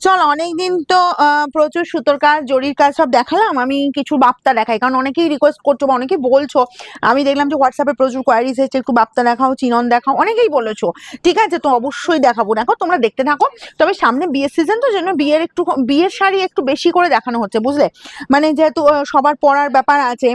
চল অনেকদিন তো প্রচুর সুতোর কাজ জরির কাজ সব দেখালাম, আমি কিছু বাপ্তা দেখাই, কারণ অনেকেই রিকোয়েস্ট করছো বা অনেকেই বলছো। আমি দেখলাম যে হোয়াটসঅ্যাপে প্রচুর কোয়ারিজ এসেছে, একটু বাপ্তা দেখাও, চিনন দেখাও, অনেকেই বলেছো। ঠিক আছে, তো অবশ্যই দেখাবো, দেখো তোমরা দেখতে থাকো। তবে সামনে বিয়ের সিজন, তো জন্য বিয়ের শাড়ি একটু বেশি করে দেখানো হচ্ছে, বুঝলে? মানে যেহেতু সবার পরার ব্যাপার আছে,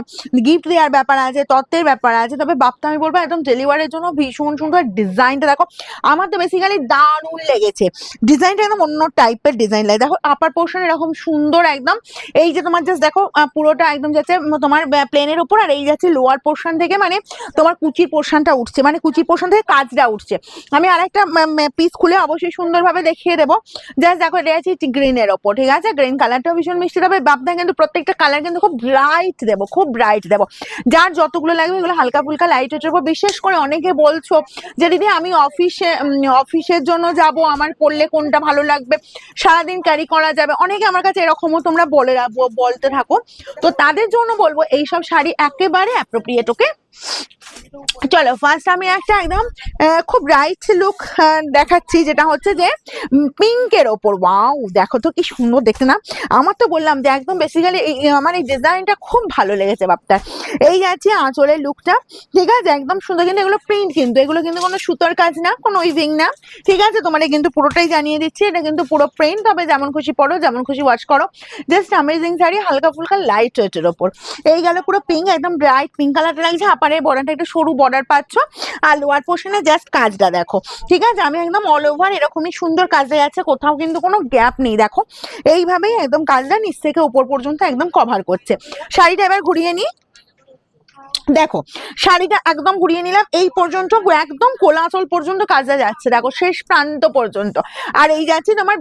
গিফট দেওয়ার ব্যাপার আছে, তত্ত্বের ব্যাপার আছে। তবে বাপ্তা আমি বলবো একদম ডেলিভারের জন্য ভীষণ সুন্দর ডিজাইনটা দেখো। আমার তো বেসিক্যালি দারুণ লেগেছে ডিজাইনটা, একদম অন্য টাইপের ডিজাইন লাগে। দেখো আপার পোর্শন এরকম সুন্দর একদম, এই যে তোমার জাস্ট দেখো পুরোটা একদম যাচ্ছে তোমার প্লেনের ওপর, আর এই যাচ্ছে লোয়ার পোর্শন থেকে, মানে তোমার কুচির পোর্শনটা উঠছে, মানে কুচির পোর্শন থেকে কাজটা উঠছে। আমি আরেকটা পিস খুলে অবশ্যই সুন্দরভাবে দেখিয়ে দেবো। জাস্ট দেখো এটা আছে গ্রিনের ওপর, ঠিক আছে? গ্রিন কালারটাও ভীষণ মিষ্টি দেবে বাপদা, কিন্তু প্রত্যেকটা কালার কিন্তু খুব ব্রাইট দেবো, খুব ব্রাইট দেবো। যার যতগুলো লাগবে এগুলো হালকা ফুলকা লাইটের উপর। বিশেষ করে অনেকে বলছো যে দিদি আমি অফিসের জন্য যাব, আমার পরলে কোনটা ভালো লাগবে, সারাদিন ক্যারি করা যাবে, অনেকে আমার কাছে এরকমও তোমরা বলতে থাকো। তো তাদের জন্য বলবো এইসব শাড়ি একেবারে অ্যাপ্রোপ্রিয়েট। ওকে, চলো ফার্স্ট আমি একটা একদম খুব ব্রাইট লুক দেখাচ্ছি, যেটা হচ্ছে যে পিঙ্কের ওপর। ওয়াও, দেখো তো কি সুন্দর দেখতে না? আমার তো বললাম যে একদম বেসিক্যালি আমার এই ডিজাইনটা খুব ভালো লেগেছে বাপ্তার। এই যাচ্ছে আঁচলের লুকটা, ঠিক আছে? একদম সুন্দর, কিন্তু এগুলো প্রিন্ট, কিন্তু এগুলো কিন্তু কোনো সুতোর কাজ না, কোনো উইভিং না, ঠিক আছে? তোমার কিন্তু পুরোটাই জানিয়ে দিচ্ছি, এটা কিন্তু পুরো প্রিন্ট হবে। যেমন খুশি পড়ো, যেমন খুশি ওয়াশ করো, জাস্ট অ্যামেজিং শাড়ি, হালকা ফুলকা লাইট ওয়েটের ওপর। এই গেল পুরো পিঙ্ক, একদম ব্রাইট পিঙ্ক কালারটা লাগছে। আপারে বর্ডারটা একটু সরু বর্ডার পাচ্ছ, আর লোয়ার পোর্শনে জাস্ট কাজটা দেখো, ঠিক আছে? আমি একদম অল ওভার এরকমই সুন্দর কাজে আছে, কোথাও কিন্তু কোনো গ্যাপ নেই। দেখো এইভাবেই একদম কাজটা নিচ থেকে উপর পর্যন্ত একদম কভার করছে। শাড়িটা এবার ঘুরিয়ে নিই, দেখো শাড়িটা একদম ঘুরিয়ে নিলাম, এই পর্যন্ত একদম কোলাচল পর্যন্ত কাজটা যাচ্ছে, দেখো শেষ প্রান্ত পর্যন্ত। আর এই যাচ্ছে তোমার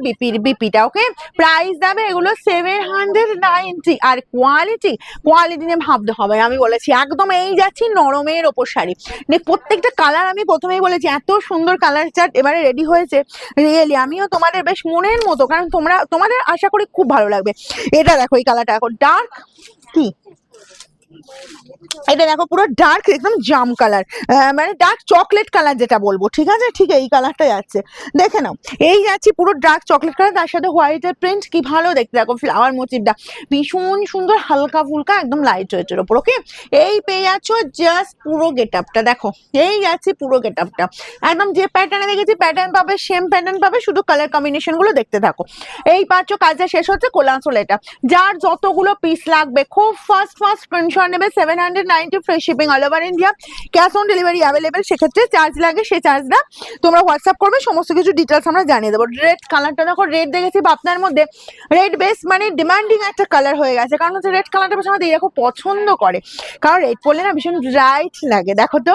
বিপিটা। ওকে, প্রাইস যাবে এগুলো 790। আর কোয়ালিটি নিয়ে ভাবতে হবে, আমি বলেছি একদম এই যাচ্ছি নরমের ওপর শাড়ি। প্রত্যেকটা কালার আমি প্রথমেই বলেছি এত সুন্দর কালার চার্ট এবারে রেডি হয়েছে, রিয়েলি আমিও তোমাদের বেশ মনের মতো, কারণ তোমাদের আশা করি খুব ভালো লাগবে। এটা দেখো এই কালারটা এখন ডার্ক, কি এটা দেখো পুরো ডার্ক একদম জাম কালার, মানে ডার্ক চকলেট কালার যেটা বলবো, ঠিক আছে? ঠিক এই কালারটা যাচ্ছে, দেখে নাও। এই যাচ্ছে পুরো ডার্ক চকলেট কালার, তার সাথে হোয়াইটের প্রিন্ট, কি ভালো দেখতে। দেখো ফ্লাওয়ার মোটিভটা ভীষণ সুন্দর, হালকা ফুলকা একদম লাইট ওয়েটের ওপর। ওকে, এই পেয়ে যাচ্ছ জাস্ট পুরো গেট আপটা, দেখো এই যাচ্ছে পুরো গেট আপটা একদম যে প্যাটার্নে দেখেছি প্যাটার্ন পাবে, সেম প্যাটার্ন পাবে, শুধু কালার কম্বিনেশন গুলো দেখতে থাকো। এই পাচ্ছ কাজটা শেষ হচ্ছে কোলাসোল। এটা যার যতগুলো পিস লাগবে খুব ফাস্ট স্ক্রিনশট নেবে। 790 free shipping all over India, cash on delivery available. সেক্ষেত্রে চার্জ লাগে, সেই চার্জটা তোমরা হোয়াটসঅ্যাপ করবে, সমস্ত কিছু ডিটেলস আমরা জানিয়ে দেবো। রেড কালারটা দেখো, রেড দেখেছি আপনার মধ্যে, রেড বেস মানে ডিমান্ডিং একটা কালার হয়ে গেছে, কারণ হচ্ছে রেড কালারটা বেশ আমাদের এরকম পছন্দ করে, কারণ রেড পরলে না ভীষণ ব্রাইট লাগে। দেখো তো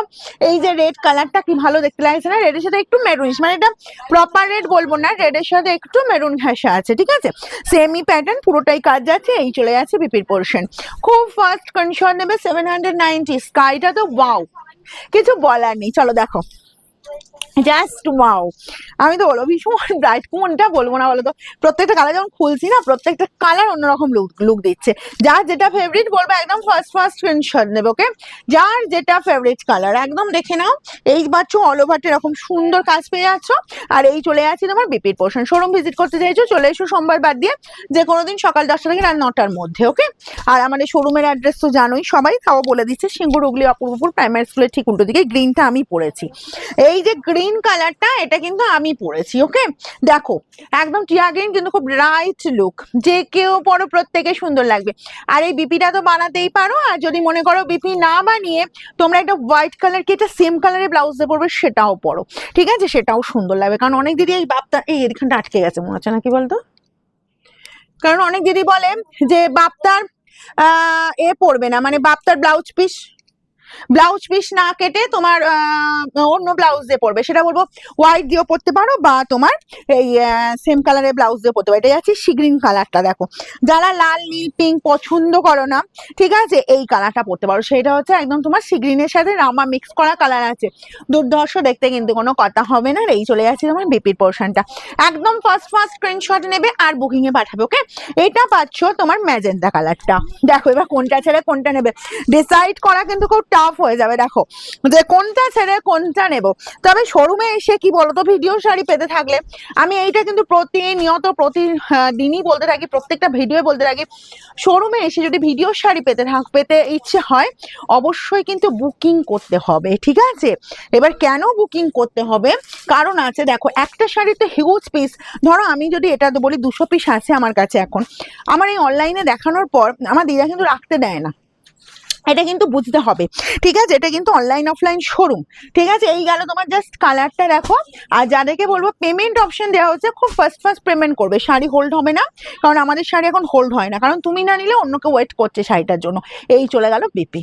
এই যে রেড কালারটা কি ভালো দেখতে লাগছে না? রেডের সাথে একটু মেরুনিশ, মানে এটা প্রপার রেড বলবো না, রেডের সাথে একটু মেরুন ঘাসা আছে, ঠিক আছে? সেমি প্যাটার্ন, পুরোটাই কাজ যাচ্ছে। এই চলে যাচ্ছে বিপির পোর্শন, খুব ফাস্ট স্ক্রিনশট নেবে। 790 স্কাইটা তো ওয়াও, কিছু বলার নেই। চলো দেখো জাস্ট ওয়াও, আমি তো বলবো ভীষণ ব্রাইট, কোনটা বলবো না বলো তো? প্রত্যেকটা কালার যখন খুলছি না, প্রত্যেকটা কালার অন্যরকম লুক দিচ্ছে। যার যেটা ফেভারিট বলবো একদম ফার্স্ট স্ক্রিনশট নেবে। ওকে, যার যেটা ফেভারিট কালার একদম দেখে নাও। এই বাচ্চা অল ওভারটা এরকম সুন্দর কাজ পেয়ে যাচ্ছ। আর এই চলে যাচ্ছে তোমার বিপির পোর্শন। শোরুম ভিজিট করতে চাইছো, চলে এসো সোমবার বাদ দিয়ে যে কোনো দিন সকাল 10টা থেকে রাত 9টার মধ্যে। ওকে, আর আমাদের শোরুমের অ্যাড্রেস তো জানোই সবাই, তাও বলে দিচ্ছে, সিঙ্গুর হুগলি অপূর্বপুর প্রাইমারি স্কুলের ঠিক উল্টো দিকে। গ্রিনটা আমি পরেছি, এই যে গ্রিন কালারটা এটা কিন্তু আমি পরেছি। ওকে, দেখো একদম টিয়া গ্রিন, কিন্তু খুব ব্রাইট লুক, যে কেউ পরো প্রত্যেকে সুন্দর লাগবে। আর এই বিপিটা তো বানাতেই পারো, আর যদি মনে করো বিপি না বানিয়ে তোমরা একটা হোয়াইট কালার কি এটা সেম কালারের ব্লাউজ দিয়ে পরবে, সেটাও পরো, ঠিক আছে? সেটাও সুন্দর লাগবে। কারণ অনেক দিদি এই বাপটা এই এখানটা আটকে গেছে মনে হচ্ছে না, কি বলতো? কারণ অনেক দিদি বলে যে বাপ্তার পরবে না, মানে বাপ্তার ব্লাউজ পিস না কেটে তোমার অন্য ব্লাউজ দিয়ে পরবে, সেটা বলবো হোয়াইট দিয়েও পরতে পারো, বা তোমার এই সেম কালারের ব্লাউজ দিয়ে পরতে পারো। এটা যাচ্ছে সি গ্রিন কালারটা, দেখো যারা লাল নীল পিঙ্ক পছন্দ করো না, ঠিক আছে, এই কালারটা পরতে পারো। সেটা হচ্ছে একদম তোমার সি গ্রিনের সাথে রামা মিক্স করা কালার আছে, দুর্ধর্ষ দেখতে, কিন্তু কোনো কথা হবে না। এই চলে যাচ্ছে তোমার বিপির পোর্শনটা, একদম ফার্স্ট স্ক্রিনশট নেবে আর বুকিং এ পাঠাবে। ওকে, এটা পাচ্ছ তোমার ম্যাজেন্টা কালারটা। দেখো এবার কোনটা ছেড়ে কোনটা নেবে ডিসাইড করা কিন্তু খুব টাফ হয়ে যাবে দেখো যে কোনটা ছেড়ে কোনটা নেব। তবে শোরুমে এসে কি বলতো ভিডিও শাড়ি পেতে থাকলে, আমি এইটা কিন্তু প্রতিনিয়ত প্রতিদিনই বলতে থাকি, প্রত্যেকটা ভিডিও বলতে থাকি, শোরুমে এসে যদি ভিডিও শাড়ি পেতে ইচ্ছে হয় অবশ্যই কিন্তু বুকিং করতে হবে, ঠিক আছে? এবার কেন বুকিং করতে হবে, কারণ আছে দেখো, একটা শাড়ি তো হিউজ পিস। ধরো আমি যদি এটা বলি 200 পিস আছে আমার কাছে এখন, আমার এই অনলাইনে দেখানোর পর আমার দিদা কিন্তু রাখতে দেয় না, এটা কিন্তু বুঝতে হবে, ঠিক আছে? এটা কিন্তু অনলাইন অফলাইন শোরুম, ঠিক আছে? এই গেল তোমার, জাস্ট কালারটা দেখো। আর যাদেরকে বলবো পেমেন্ট অপশন দেওয়া হচ্ছে, খুব ফার্স্ট পেমেন্ট করবে, শাড়ি হোল্ড হবে না, কারণ আমাদের শাড়ি এখন হোল্ড হয় না, কারণ তুমি না নিলে অন্য কেউ ওয়েট করছে শাড়িটার জন্য। এই চলে গেল বিপি।